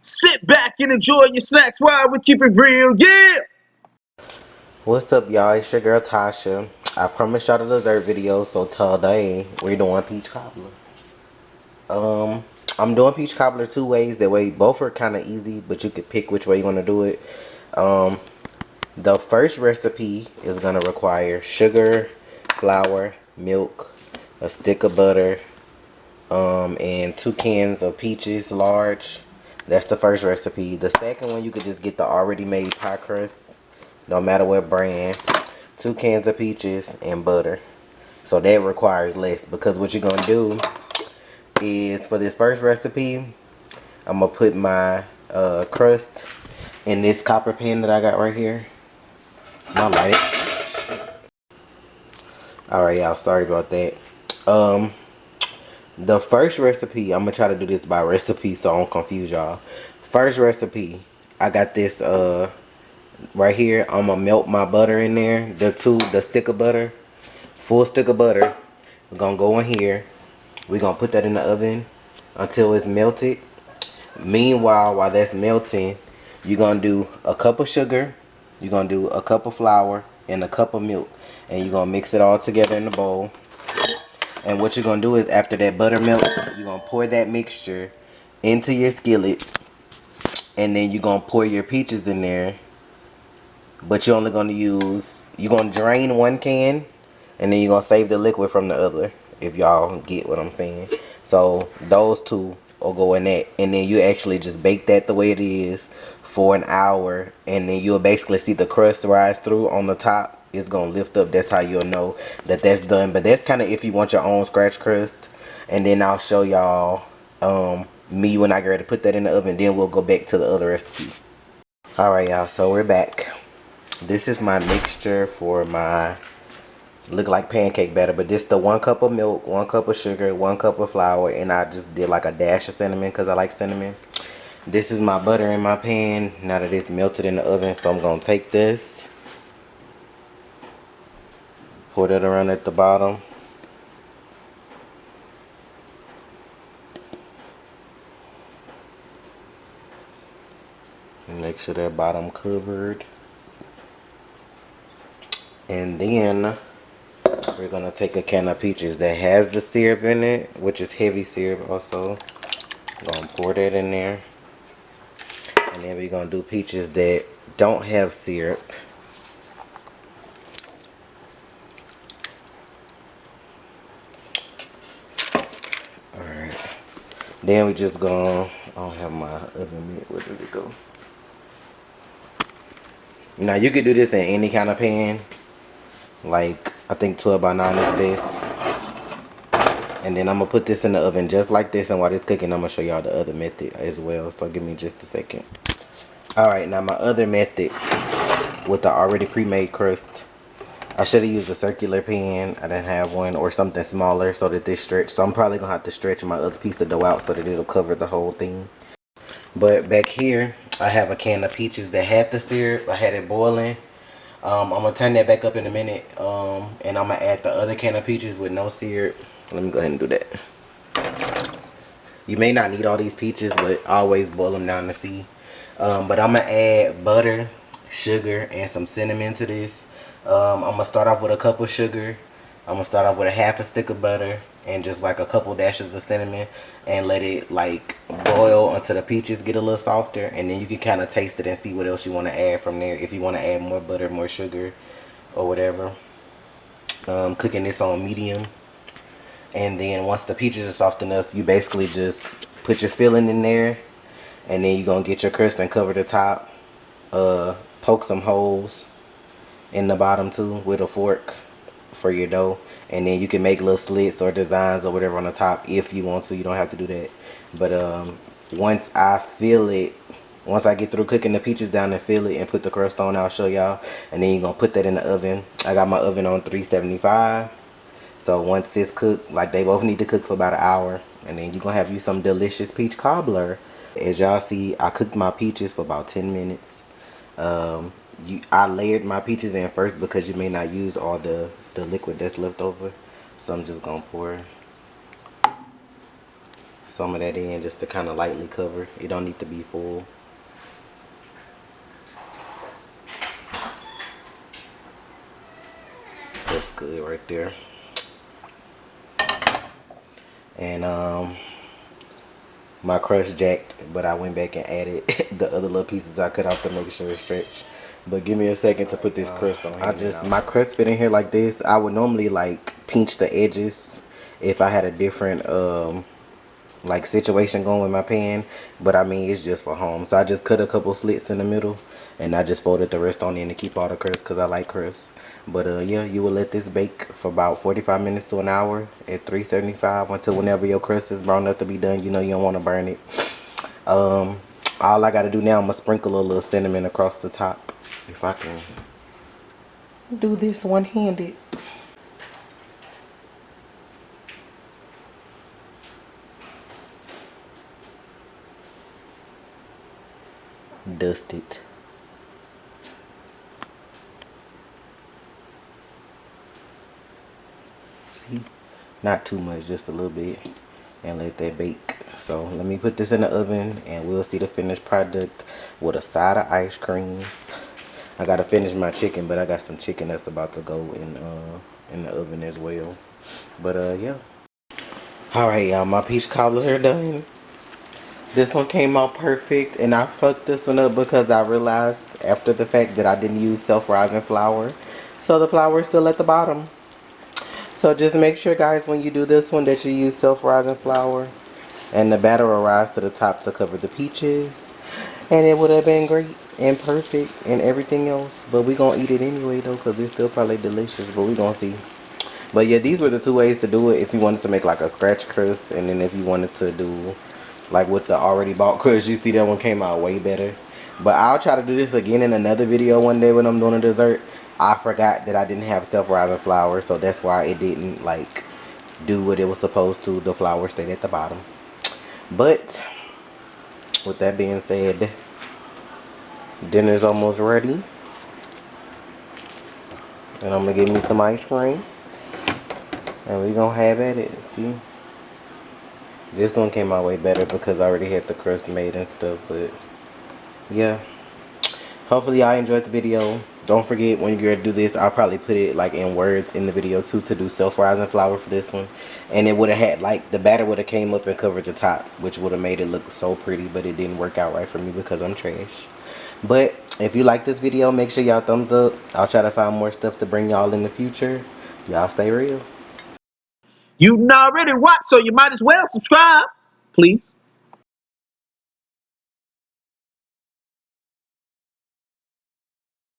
Sit back and enjoy your snacks while we keep it real, yeah! What's up, y'all? It's your girl Tasha. I promised y'all the dessert video, so today we're doing peach cobbler. Um, I'm doing peach cobbler two ways. That way, both are kind of easy, but you could pick which way you want to do it. Um, the first recipe is gonna require sugar, flour, milk, a stick of butter, and 2 cans of peaches, large. That's the first recipe. The second one, you could just get the already made pie crust, no matter what brand. 2 cans of peaches and butter. So that requires less, because what you're gonna do is, for this first recipe, I'm gonna put my crust in this copper pan that I got right here. My light. Alright, y'all, sorry about that. The first recipe, I'm gonna try to do this by recipe so I don't confuse y'all. First recipe, I got this right here. I'm gonna melt my butter in there. The stick of butter, full stick of butter. We're gonna go in here. We're gonna put that in the oven until it's melted. Meanwhile, while that's melting, you're gonna do a cup of sugar, you're gonna do a cup of flour, and a cup of milk, and you're gonna mix it all together in the bowl. And what you're gonna do is, after that butter melts, you're gonna pour that mixture into your skillet, and then you're gonna pour your peaches in there. But you're gonna drain 1 can, and then you're gonna save the liquid from the other, if y'all get what I'm saying. So those two will go in that, and then you actually just bake that the way it is for an hour, and then you'll basically see the crust rise through on the top. It's gonna lift up. That's how you'll know that that's done. But that's kind of if you want your own scratch crust. And then I'll show y'all me when I get ready to put that in the oven. Then we'll go back to the other recipe. Alright, y'all, so we're back. This is my mixture for my look like pancake batter, but this the 1 cup of milk, 1 cup of sugar, 1 cup of flour, and I just did like a dash of cinnamon because I like cinnamon. This is my butter in my pan now that it's melted in the oven. So I'm gonna take this, pour that around at the bottom. And make sure that bottom covered. And then we're gonna take a can of peaches that has the syrup in it, which is heavy syrup also. Gonna pour that in there. And then we're gonna do peaches that don't have syrup. Alright. Then we just gonna, I don't have my oven mitt, where did it go? Now you could do this in any kind of pan. Like, I think 12 by 9 is best. And then I'm gonna put this in the oven just like this, and while it's cooking, I'm gonna show y'all the other method as well. So give me just a second. Alright, now my other method with the already pre-made crust. I should have used a circular pan. I didn't have one, or something smaller so that this stretch. So I'm probably gonna have to stretch my other piece of dough out so that it'll cover the whole thing. But back here, I have a can of peaches that had the syrup. I had it boiling. I'm gonna turn that back up in a minute, and I'm gonna add the other can of peaches with no syrup. Let me go ahead and do that. You may not need all these peaches, but always boil them down to see. But I'm gonna add butter, sugar, and some cinnamon to this. I'm gonna start off with a cup of sugar. I'm gonna start off with a half a stick of butter and just like a couple dashes of cinnamon, and let it like boil until the peaches get a little softer, and then you can kind of taste it and see what else you want to add from there. If you want to add more butter, more sugar, or whatever. Cooking this on medium, and then once the peaches are soft enough, you basically just put your filling in there, and then you're gonna get your crust and cover the top. Poke some holes in the bottom too with a fork for your dough, and then you can make little slits or designs or whatever on the top if you want to. You don't have to do that. But once I get through cooking the peaches down and fill it and put the crust on, I'll show y'all. And then you're gonna put that in the oven. I got my oven on 375. So once this cooked, like they both need to cook for about an hour, and then you're gonna have you some delicious peach cobbler. As y'all see, I cooked my peaches for about 10 minutes. I layered my peaches in first because you may not use all the liquid that's left over. So I'm just gonna pour some of that in just to kind of lightly cover. It don't need to be full. That's good right there. And my crust jacked, but I went back and added the other little pieces I cut off to make sure it stretched. But give me a second to put this crust on. My crust fit in here like this. I would normally like pinch the edges if I had a different like situation going with my pan, but I mean it's just for home. So I just cut a couple slits in the middle and I just folded the rest on in to keep all the crust because I like crust. But yeah, you will let this bake for about 45 minutes to an hour at 375 until whenever your crust is brown enough to be done. You know you don't want to burn it. All I got to do now, I'm gonna sprinkle a little cinnamon across the top if I can do this one-handed. Dust it. See, not too much, just a little bit, and let that bake. So let me put this in the oven and we'll see the finished product with a side of ice cream. I gotta finish my chicken, but I got some chicken that's about to go in the oven as well. But yeah. Alright y'all, my peach cobblers are done. This one came out perfect, and I fucked this one up because I realized after the fact that I didn't use self-rising flour. So the flour is still at the bottom. So just make sure guys when you do this one that you use self-rising flour. And the batter will rise to the top to cover the peaches. And it would have been great and perfect and everything else. But we gonna eat it anyway though because it's still probably delicious. But we gonna see. But yeah, these were the two ways to do it. If you wanted to make like a scratch crust, and then if you wanted to do like with the already bought crust, you see that one came out way better. But I'll try to do this again in another video one day when I'm doing a dessert. I forgot that I didn't have self-rising flour, so that's why it didn't like do what it was supposed to. The flour stayed at the bottom. But with that being said, dinner's almost ready. And I'm gonna get me some ice cream. And we gonna have at it. See? This one came out way better because I already had the crust made and stuff. But yeah. Hopefully y'all enjoyed the video. Don't forget when you're to do this, I'll probably put it like in words in the video too to do self-rising flour for this one. And it would have had like the batter would have came up and covered the top, which would have made it look so pretty, but it didn't work out right for me because I'm trash. But if you like this video, make sure y'all thumbs up. I'll try to find more stuff to bring y'all in the future. Y'all stay real. You already watched, so you might as well subscribe, please.